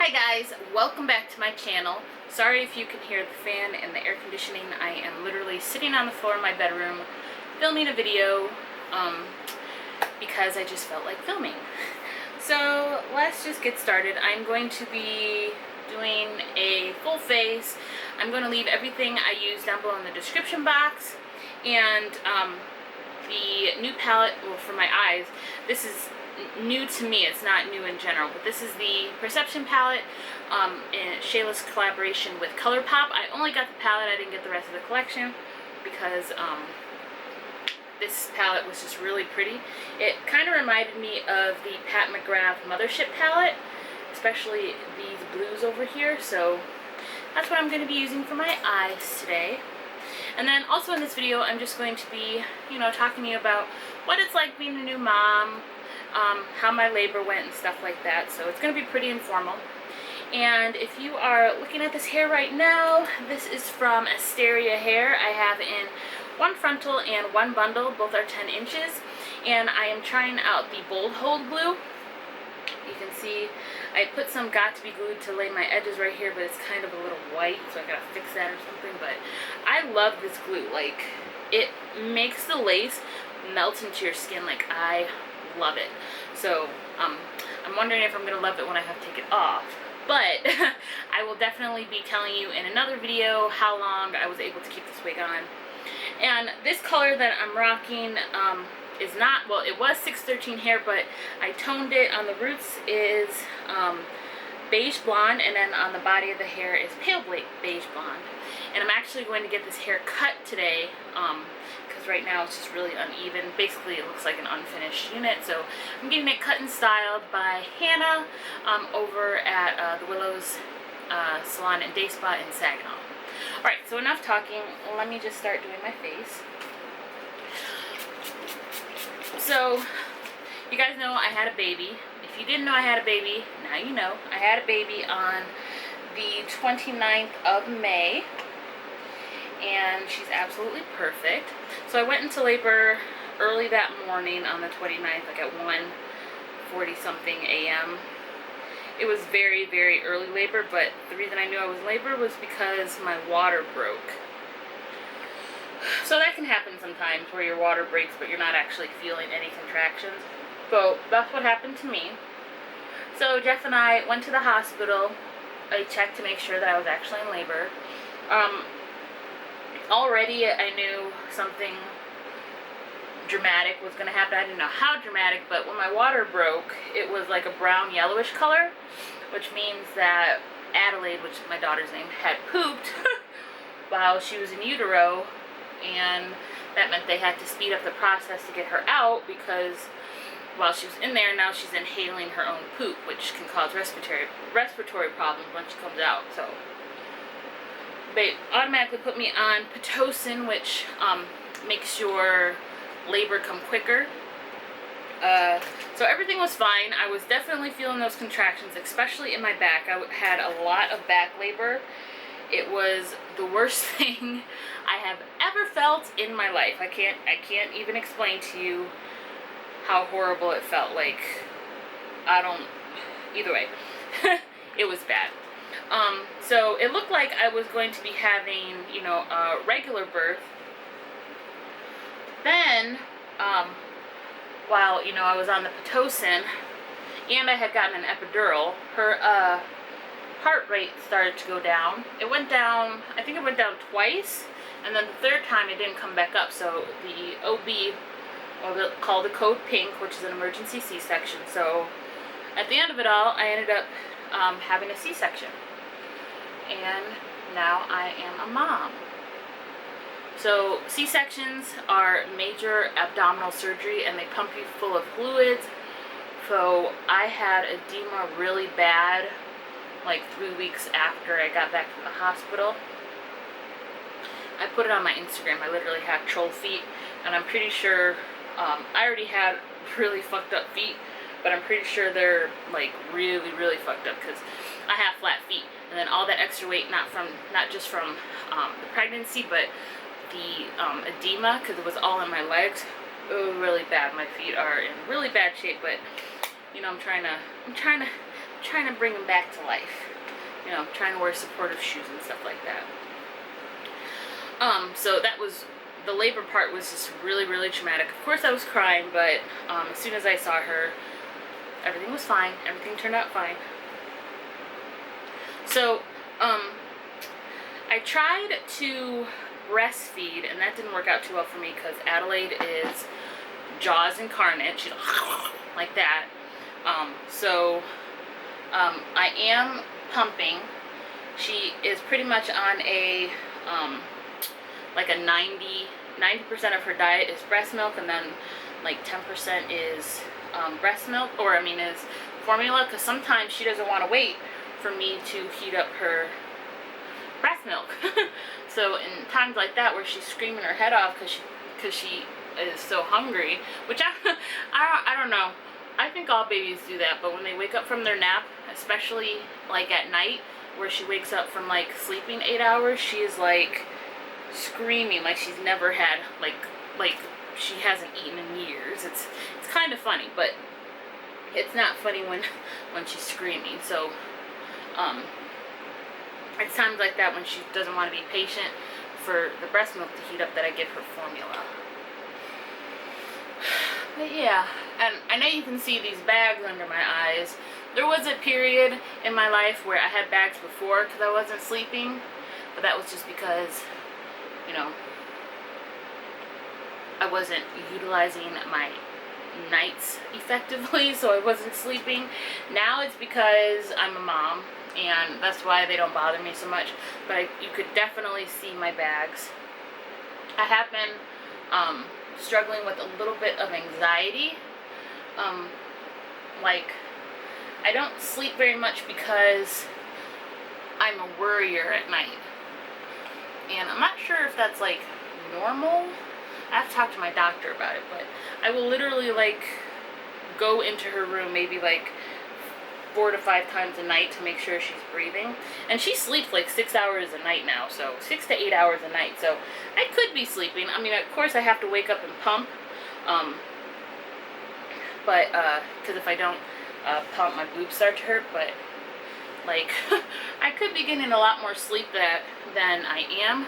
Hi guys, welcome back to my channel. Sorry if you can hear the fan and the air conditioning. I am literally sitting on the floor of my bedroom filming a video because I just felt like filming. So let's just get started. I'm going to be doing a full face. I'm going to leave everything I use down below in the description box. And the new palette, well, for my eyes, this is new to me, it's not new in general, but this is the Perception palette in SHAMELESS collaboration with ColourPop. I only got the palette, I didn't get the rest of the collection because this palette was just really pretty. It kind of reminded me of the Pat McGrath Mothership palette, especially these blues over here, so that's what I'm going to be using for my eyes today. And then also in this video I'm just going to be, talking to you about what it's like being a new mom, how my labor went and stuff like that. So it's going to be pretty informal. And if you are looking at this hair right now, this is from Asteria Hair. I have in one frontal and one bundle. Both are 10 inches. And I am trying out the Bold Hold glue. You can see I put some Got To Be glued to lay my edges right here, but it's kind of a little white, so I gotta fix that or something. But I love this glue. Like, it makes the lace melt into your skin. Like, I love it. So I'm wondering if I'm gonna love it when I have to take it off, but I will definitely be telling you in another video how long I was able to keep this wig on. And this color that I'm rocking is not, well, it was 613 hair, but I toned it. On the roots is beige blonde, and then on the body of the hair is pale beige blonde. And I'm actually going to get this hair cut today because right now it's just really uneven. Basically it looks like an unfinished unit, so I'm getting it cut and styled by Hannah over at the Willows Salon Day Spa in Saginaw. Alright, so enough talking, let me just start doing my face. So, you guys know I had a baby. If you didn't know I had a baby, now you know. I had a baby on the 29th of May. And she's absolutely perfect. So I went into labor early that morning on the 29th, like at 1:40 something a.m. It was very, very early labor, but the reason I knew I was in labor was because my water broke. So that can happen sometimes where your water breaks but you're not actually feeling any contractions. So that's what happened to me. So Jeff and I went to the hospital. I checked to make sure that I was actually in labor. Already I knew something dramatic was going to happen. I didn't know how dramatic, but when my water broke, it was like a brown yellowish color, which means that Adelaide, which is my daughter's name, had pooped while she was in utero, and that meant they had to speed up the process to get her out because while she was in there, now she's inhaling her own poop, which can cause respiratory problems when she comes out. So they automatically put me on Pitocin, which makes your labor come quicker. So everything was fine. I was definitely feeling those contractions, especially in my back. I had a lot of back labor. It was the worst thing I have ever felt in my life. I can't even explain to you how horrible it felt. Like, either way, it was bad. So it looked like I was going to be having, a regular birth. Then, while, I was on the Pitocin and I had gotten an epidural, her heart rate started to go down. It went down, I think it went down twice, and then the third time it didn't come back up. So the OB, well, they'll call the code pink, which is an emergency C-section. So at the end of it all, I ended up having a C-section. And now I am a mom. So C-sections are major abdominal surgery and they pump you full of fluids. So I had edema really bad like 3 weeks after I got back from the hospital. I put it on my Instagram. I literally had troll feet, and I'm pretty sure I already had really fucked up feet, but I'm pretty sure they're like really, really fucked up because I have flat feet. And then all that extra weight, not just from the pregnancy, but the edema, because it was all in my legs. Oh, really bad. My feet are in really bad shape, but I'm trying to trying to bring him back to life. You know, trying to wear supportive shoes and stuff like that. So that was, the labor part was just really, really traumatic. Of course I was crying, but as soon as I saw her, everything was fine. Everything turned out fine. So, I tried to breastfeed, and that didn't work out too well for me because Adelaide is jaws incarnate. She's like that. I am pumping. She is pretty much on a like a 90% of her diet is breast milk, and then like 10% is breast milk, or I mean is formula, because sometimes she doesn't want to wait for me to heat up her breast milk. So in times like that where she's screaming her head off because she is so hungry, which I don't know. I think all babies do that, but when they wake up from their nap, especially like at night where she wakes up from like sleeping 8 hours, she is like screaming like she's never had, like she hasn't eaten in years. It's kind of funny, but it's not funny when she's screaming. So it's times like that when she doesn't want to be patient for the breast milk to heat up that I give her formula. But yeah, and I know you can see these bags under my eyes. There was a period in my life where I had bags before because I wasn't sleeping, but that was just because, you know, I wasn't utilizing my nights effectively, so I wasn't sleeping. Now it's because I'm a mom, and that's why they don't bother me so much. But you could definitely see my bags. I have been struggling with a little bit of anxiety. Like, I don't sleep very much because I'm a worrier at night. And I'm not sure if that's like normal. I have to talk to my doctor about it, but I will literally like go into her room maybe like 4 to 5 times a night to make sure she's breathing. And she sleeps like 6 hours a night now, so 6 to 8 hours a night. So I could be sleeping. I mean, of course I have to wake up and pump. Because if I don't pump, my boobs start to hurt. But like, I could be getting a lot more sleep than I am.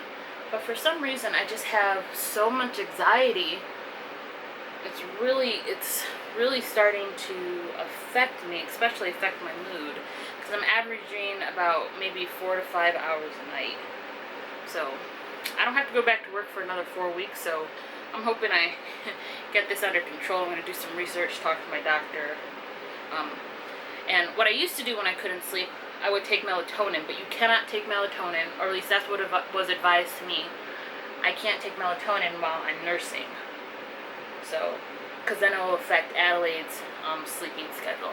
But for some reason, I just have so much anxiety. It's really starting to affect me, especially affect my mood, because I'm averaging about maybe 4 to 5 hours a night. So I don't have to go back to work for another 4 weeks, so I'm hoping I get this under control. I'm going to do some research, talk to my doctor. And what I used to do when I couldn't sleep, I would take melatonin, but you cannot take melatonin, or at least that's what was advised to me. I can't take melatonin while I'm nursing. So, because then it will affect Adelaide's sleeping schedule.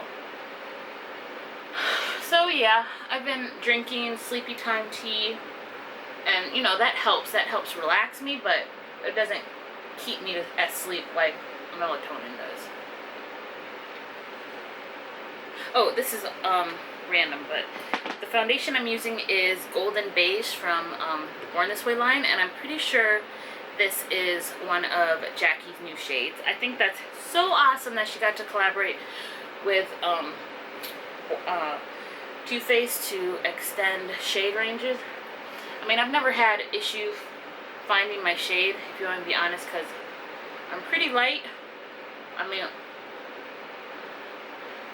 So yeah, I've been drinking sleepy time tea, and you know, that helps relax me, but it doesn't keep me asleep like melatonin does. Oh, this is random, but the foundation I'm using is Golden Beige from the Born This Way line, and I'm pretty sure this is one of Jackie's new shades. I think that's so awesome that she got to collaborate with Too Faced to extend shade ranges. I mean, I've never had issue finding my shade, if you want to be honest, because I'm pretty light. I mean,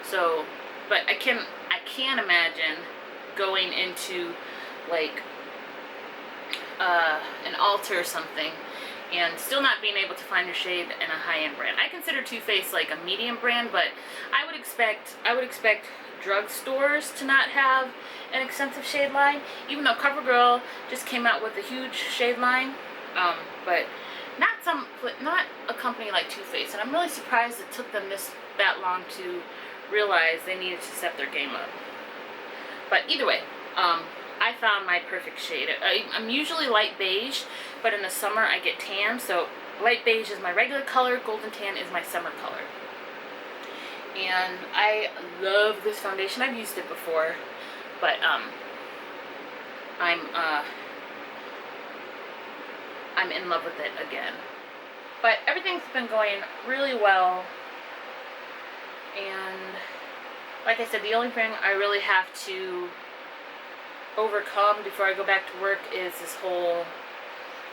so, but I can imagine going into like an Ulta or something and still not being able to find your shade in a high-end brand. I consider Too Faced like a medium brand, but I would expect drugstores to not have an extensive shade line, even though CoverGirl just came out with a huge shade line, but not a company like Too Faced. And I'm really surprised it took them that long to realize they needed to step their game up. But either way, I found my perfect shade. I'm usually light beige, but in the summer I get tan, so light beige is my regular color, golden tan is my summer color. And I love this foundation. I've used it before, but I'm in love with it again. But everything's been going really well, and like I said, the only thing I really have to overcome before I go back to work is this whole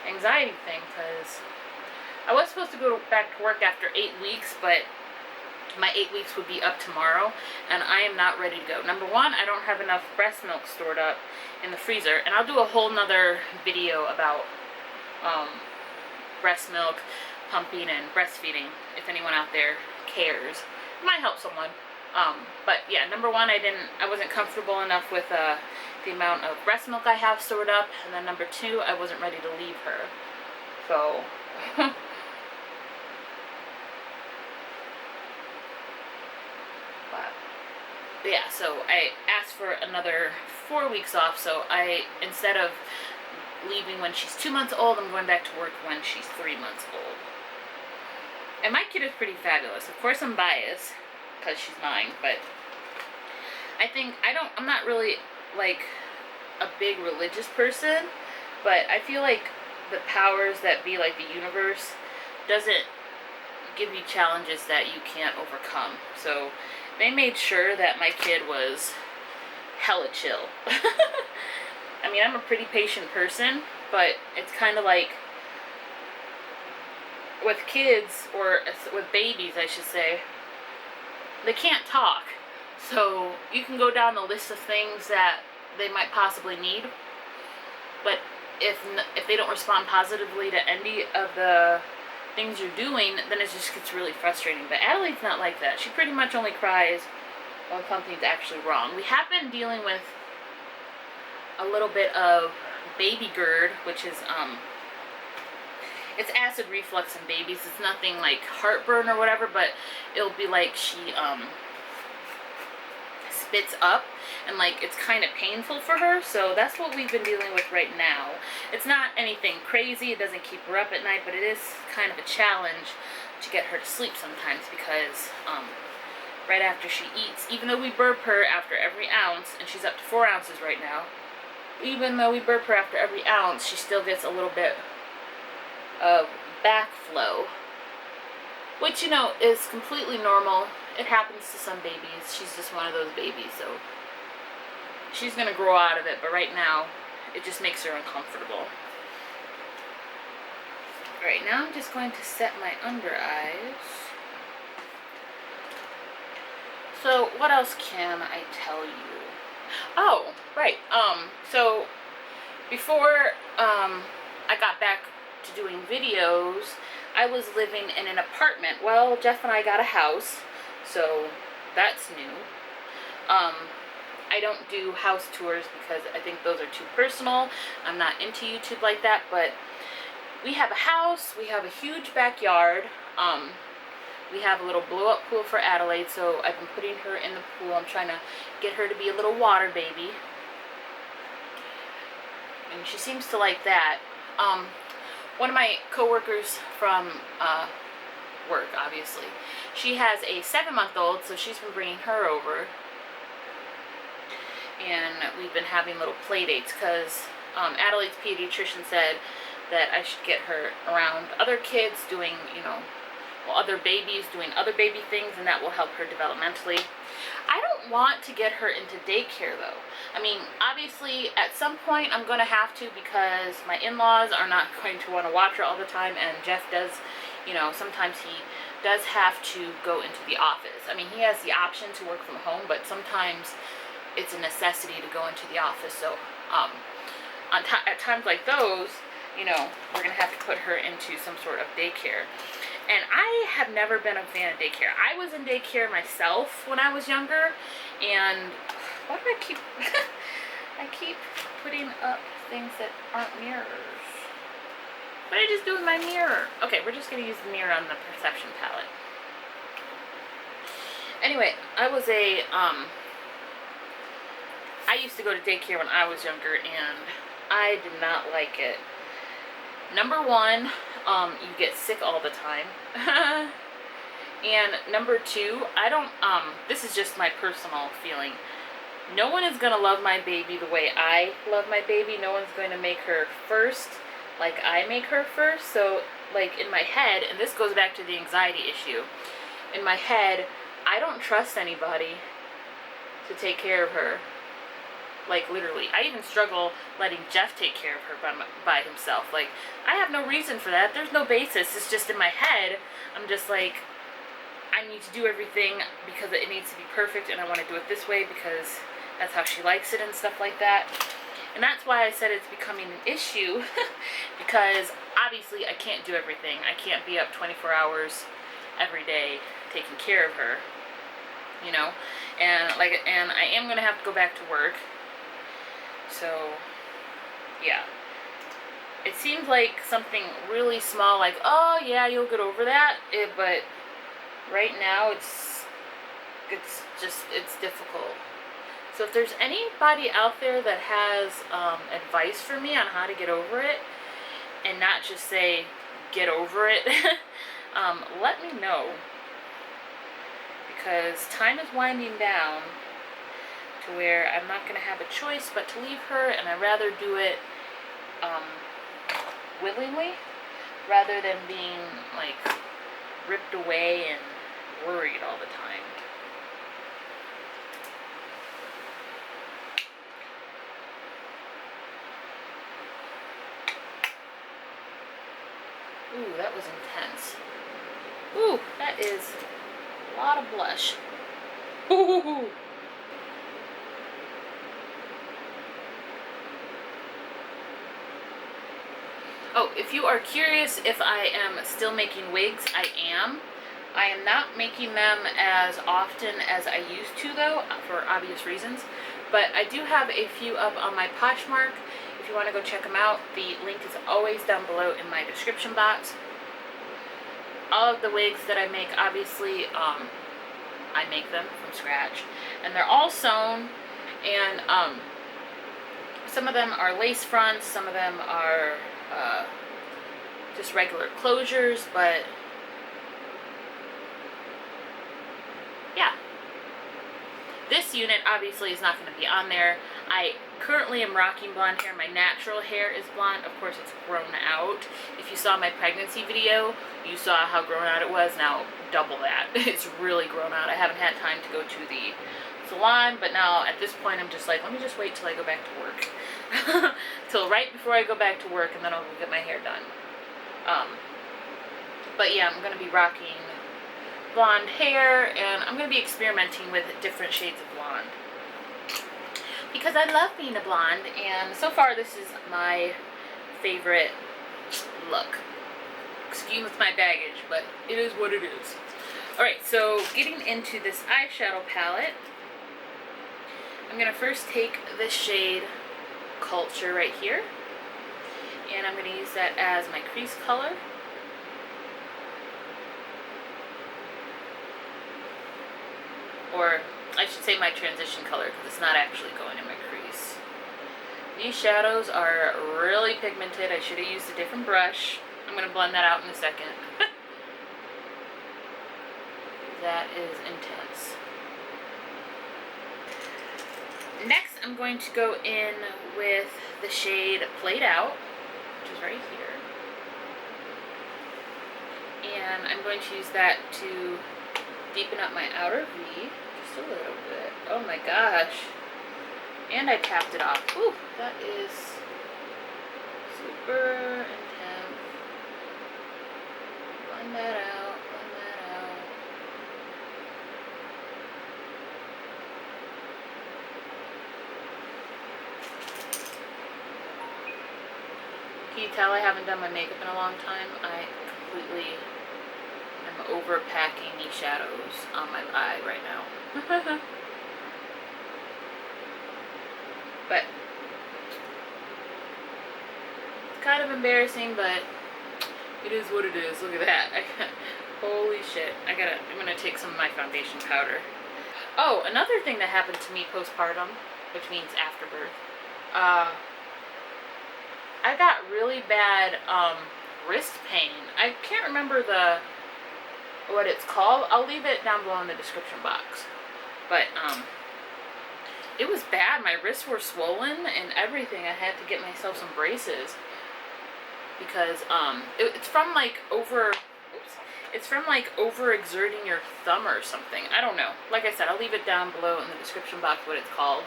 anxiety thing, because I was supposed to go back to work after 8 weeks, but my 8 weeks would be up tomorrow, and I am not ready to go. Number one, I don't have enough breast milk stored up in the freezer, and I'll do a whole nother video about breast milk, pumping, and breastfeeding, if anyone out there cares. It might help someone. But yeah, number one, I wasn't comfortable enough with the amount of breast milk I have stored up, and then number two, I wasn't ready to leave her. So but yeah, so I asked for another 4 weeks off, so instead of leaving when she's 2 months old, I'm going back to work when she's 3 months old. And my kid is pretty fabulous. Of course I'm biased, because she's mine, but I'm not really like a big religious person, but I feel like the powers that be, like the universe, doesn't give you challenges that you can't overcome. So they made sure that my kid was hella chill. I mean, I'm a pretty patient person, but it's kind of like with kids, or with babies I should say, they can't talk. So you can go down the list of things that they might possibly need, but if they don't respond positively to any of the things you're doing, then it just gets really frustrating. But Adelaide's not like that. She pretty much only cries when something's actually wrong. We have been dealing with a little bit of baby GERD, which is it's acid reflux in babies. It's nothing like heartburn or whatever, but it'll be like she spits up, and like it's kind of painful for her. So that's what we've been dealing with right now. It's not anything crazy. It doesn't keep her up at night, but it is kind of a challenge to get her to sleep sometimes, because right after she eats, even though we burp her after every ounce, and she's up to 4 ounces right now, even though we burp her after every ounce, she still gets a little bit of backflow, which, you know, is completely normal. It happens to some babies. She's just one of those babies, so she's gonna grow out of it, but right now it just makes her uncomfortable. Alright, now I'm just going to set my under eyes. So what else can I tell you? Oh, right. So before I got back to doing videos, I was living in an apartment. Well, Jeff and I got a house, so that's new. I don't do house tours because I think those are too personal. I'm not into YouTube like that, but we have a house, we have a huge backyard. We have a little blow-up pool for Adelaide, so I've been putting her in the pool. I'm trying to get her to be a little water baby, and she seems to like that. One of my co-workers from work, obviously, she has a 7-month-old, so she's been bringing her over, and we've been having little play dates, because Adelaide's pediatrician said that I should get her around other kids doing, you know, well, other babies doing other baby things, and that will help her developmentally. I don't want to get her into daycare, though. I mean, obviously, at some point, I'm going to have to, because my in-laws are not going to want to watch her all the time, and Jeff does, you know, sometimes he does have to go into the office. I mean, he has the option to work from home, but sometimes it's a necessity to go into the office. So, at times like those, you know, we're going to have to put her into some sort of daycare. And I have never been a fan of daycare. I was in daycare myself when I was younger, and why do I keep I keep putting up things that aren't mirrors? What did I just do with my mirror? Okay, we're just going to use the mirror on the perception palette. Anyway, I used to go to daycare when I was younger, and I did not like it. Number one, you get sick all the time. And number two, this is just my personal feeling. No one is going to love my baby the way I love my baby. No one's going to make her first like I make her first. So, like, in my head, and this goes back to the anxiety issue, in my head, I don't trust anybody to take care of her. Like, literally. I even struggle letting Jeff take care of her by himself. Like, I have no reason for that. There's no basis. It's just in my head. I'm just like, I need to do everything because it needs to be perfect, and I want to do it this way because that's how she likes it and stuff like that. And that's why I said it's becoming an issue because obviously I can't do everything. I can't be up 24 hours every day taking care of her, you know. And I am going to have to go back to work. So, yeah. It seems like something really small, like, oh yeah, you'll get over that, but right now it's difficult. So if there's anybody out there that has advice for me on how to get over it, and not just say, get over it, let me know. Because time is winding down to where I'm not going to have a choice but to leave her, and I'd rather do it willingly rather than being like ripped away and worried all the time. Ooh, that was intense. Ooh, that is a lot of blush. Ooh. Oh, if you are curious if I am still making wigs, I am. I am not making them as often as I used to, though, for obvious reasons. But I do have a few up on my POSHMARK. If you want to go check them out, the link is always down below in my description box. All of the wigs that I make, obviously, I make them from scratch. And they're all sewn, and some of them are lace fronts, some of them are just regular closures, but yeah. This unit obviously is not going to be on there. I currently am rocking blonde hair. My natural hair is blonde. Of course, it's grown out. If you saw my pregnancy video, you saw how grown out it was. Now, double that. It's really grown out. I haven't had time to go to the salon, but now at this point I'm just like, let me just wait till I go back to work. Till right before I go back to work, and then I'll go get my hair done. But yeah, I'm going to be rocking blonde hair, and I'm going to be experimenting with different shades of blonde. Because I love being a blonde, and so far this is my favorite look. Excuse my baggage, but it is what it is. Alright, so getting into this eyeshadow palette, I'm going to first take this shade Culture right here, and I'm going to use that as my crease color. Or I should say my transition color, because it's not actually going in my crease. These shadows are really pigmented. I should have used a different brush. I'm going to blend that out in a second. That is intense. Next, I'm going to go in with the shade Played Out, which is right here. And I'm going to use that to deepen up my outer V just a little bit. Oh my gosh. And I tapped it off. Ooh, that is super intense. Blend that out, blend that out. Can you tell I haven't done my makeup in a long time? I completely am overpacking these shadows on my eye right now. But it's kind of embarrassing, but it is what it is. Look at that. Holy shit. I'm gonna take some of my foundation powder. Oh, another thing that happened to me postpartum, which means after birth, I got really bad wrist pain. I can't remember what it's called. I'll leave it down below in the description box. But it was bad. My wrists were swollen and everything. I had to get myself some braces because it's from like over. Oops. It's from like overexerting your thumb or something. I don't know. Like I said, I'll leave it down below in the description box what it's called.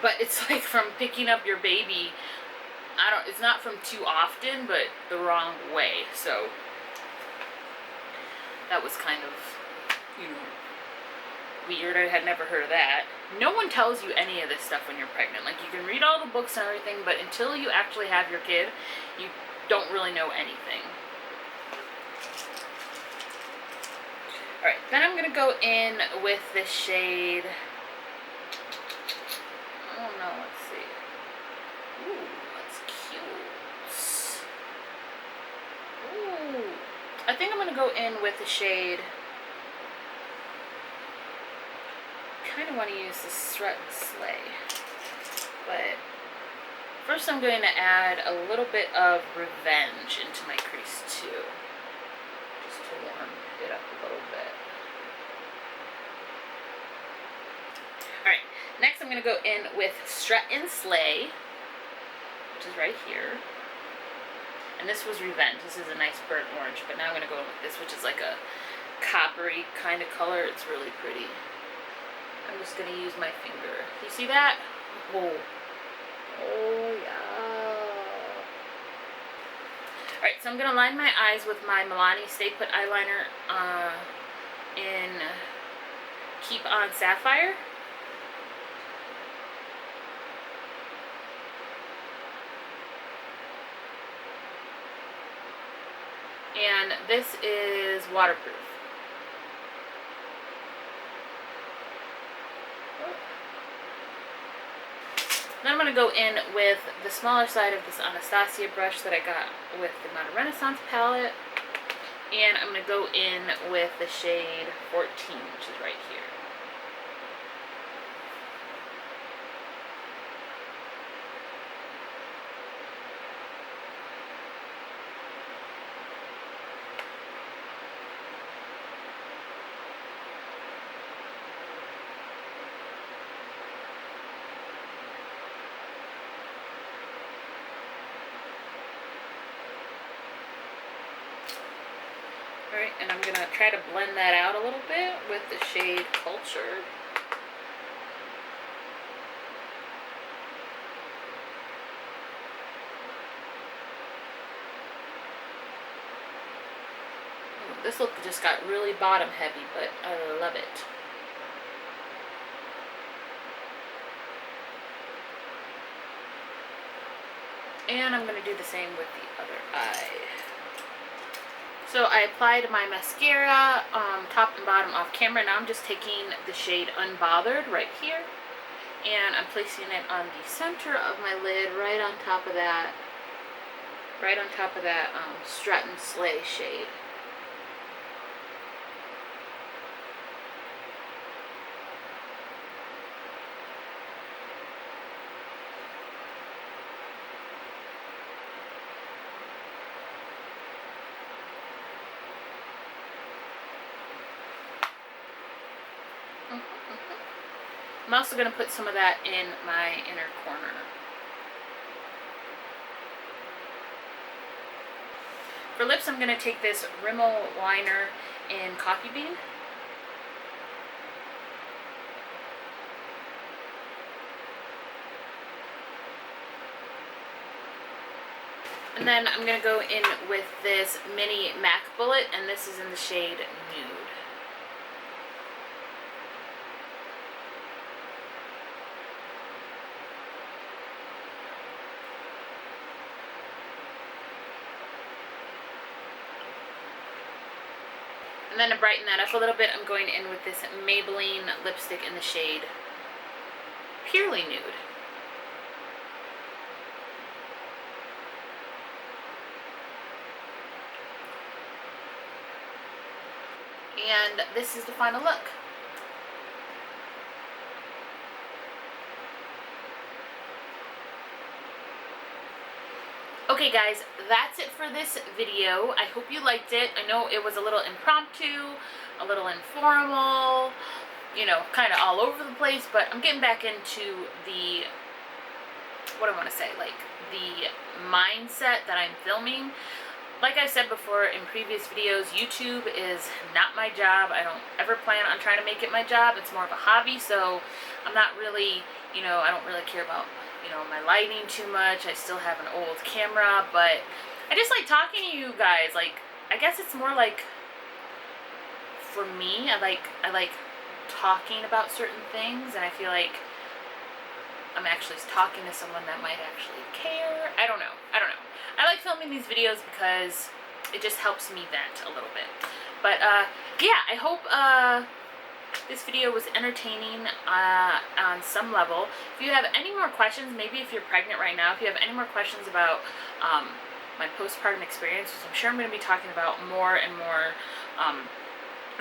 But it's like from picking up your baby. It's not from too often, but the wrong way. So that was kind of, you know, weird. I had never heard of that. No one tells you any of this stuff when you're pregnant. Like, you can read all the books and everything, but until you actually have your kid, you don't really know anything. Alright, then I'm going to go in with this shade. Oh no, let's see. Ooh, that's cute. Ooh. I think I'm going to go in with the shade. I kind of want to use the Strut and Slay. But first I'm going to add a little bit of Revenge into my crease too. Just to warm it up a little bit. Alright, next I'm going to go in with Strut and Slay, which is right here. And this was Revenge. This is a nice burnt orange, but now I'm going to go in with this, which is like a coppery kind of color. It's really pretty. I'm just going to use my finger. You see that? Oh. Oh, yeah. Alright, so I'm going to line my eyes with my Milani Stay Put eyeliner in Keep On Sapphire. And this is waterproof. Then I'm going to go in with the smaller side of this Anastasia brush that I got with the Modern Renaissance palette. And I'm going to go in with the shade 14, which is right here. Alright, and I'm going to try to blend that out a little bit with the shade Culture. Ooh, this look just got really bottom heavy, but I love it. And I'm going to do the same with the other eye. So I applied my mascara top and bottom off camera. Now I'm just taking the shade Unbothered right here. And I'm placing it on the center of my lid, right on top of that Strut and Slay shade. I'm also going to put some of that in my inner corner. For lips, I'm going to take this Rimmel liner in Coffee Bean. And then I'm going to go in with this mini MAC Bullet, and this is in the shade Nude. And then to brighten that up a little bit, I'm going in with this Maybelline lipstick in the shade Purely Nude. And this is the final look. Okay guys, that's it for this video. I hope you liked it. I know it was a little impromptu, a little informal, you know, kind of all over the place, but I'm getting back into the, what I want to say, like the mindset that I'm filming. like I said before in previous videos, YouTube is not my job. I don't ever plan on trying to make it my job. It's more of a hobby, so I'm not really, you know, I don't really care about, you know, my lighting too much. I still have an old camera, but I just like talking to you guys. Like, I guess it's more like, for me, I like talking about certain things, and I feel like I'm actually talking to someone that might actually care. I don't know. I like filming these videos because it just helps me vent a little bit. But yeah, I hope this video was entertaining on some level. If you have any more questions, maybe if you're pregnant right now, if you have any more questions about my postpartum experience, which I'm sure I'm going to be talking about more and more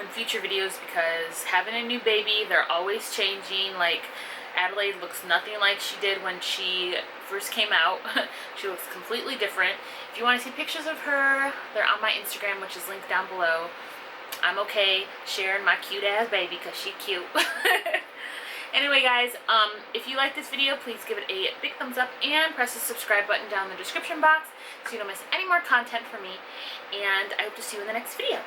in future videos, because having a new baby, they're always changing. Like, Adelaide looks nothing like she did when she first came out. She looks completely different. If you want to see pictures of her, they're on my Instagram, which is linked down below. I'm okay sharing my cute ass baby because she's cute. Anyway, guys, if you like this video, please give it a big thumbs up and press the subscribe button down in the description box so you don't miss any more content from me. And I hope to see you in the next video.